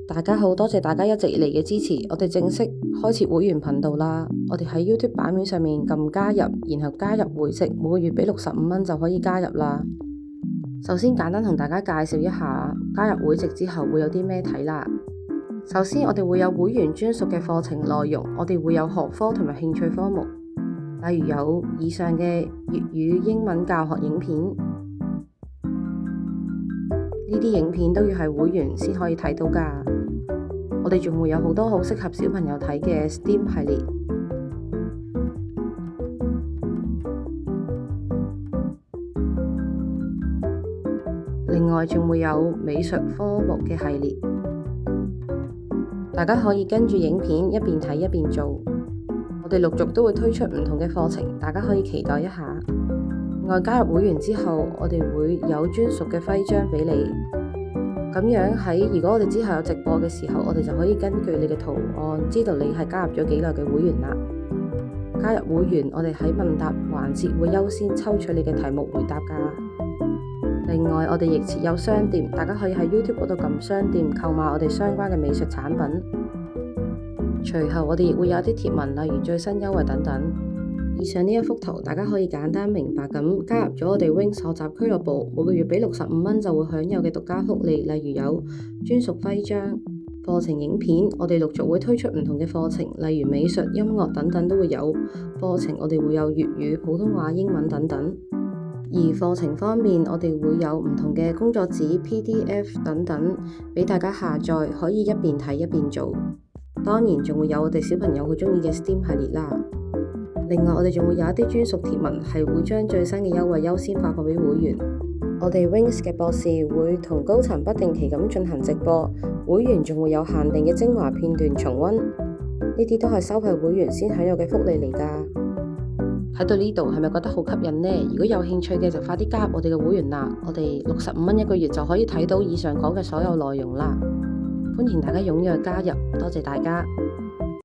大家好，多謝大家一直以嚟嘅支持，我哋正式開設會員頻道啦。我哋喺 YouTube 版面上面撳加入，然後加入會籍，每個月俾65蚊就可以加入啦。首先簡單同大家介紹一下加入會籍之後會有啲咩睇啦。首先我哋會有會員專屬嘅課程內容，我哋會有學科同埋興趣科目，例如有以上嘅粵語、英文教學影片，呢啲影片都要係會員先可以睇到㗎。我哋仲會有好多好適合小朋友睇嘅 STEAM 系列，另外仲會有美術科目嘅系列，大家可以跟住影片一邊睇一邊做。我哋陸續都會推出唔同嘅課程，大家可以期待一下。另外加入會員之後，我哋會有專屬嘅徽章俾你。咁樣如果我哋之後有直播嘅時候，我哋就可以根據你嘅圖案知道你係加入咗幾耐嘅會員啦。加入會員，我哋喺問答環節會優先抽取你嘅題目回答㗎。另外，我哋亦設有商店，大家可以喺 YouTube 嗰度撳商店購買我哋相關嘅美術產品。隨後我哋亦會有啲貼文，例如最新優惠等等。以上呢一幅圖，大家可以簡單明白咁加入咗我哋 Wings 學習俱樂部，每個月俾65蚊就會享有嘅獨家福利，例如有專屬徽章、課程影片。我哋陸續會推出唔同嘅課程，例如美術、音樂等等都會有課程。我哋會有粵語、普通話、英文等等。而課程方面，我哋會有唔同嘅工作紙、PDF 等等俾大家下載，可以一邊睇一邊做。當然仲會有我哋小朋友好鍾意嘅 STEAM 系列啦。另外，我哋仲會有一啲專屬貼文，係會將最新嘅優惠優先發放俾會員。我哋 Wings 嘅博士會同高層不定期咁進行直播，會員仲會有限定嘅精華片段重溫。呢啲都係收費會員先享有嘅福利嚟㗎。睇到呢度係咪覺得好吸引呢？如果有興趣嘅就快啲加入我哋嘅會員啦！我哋65蚊一個月就可以睇到以上講嘅所有內容啦。歡迎大家踴躍加入，多謝大家。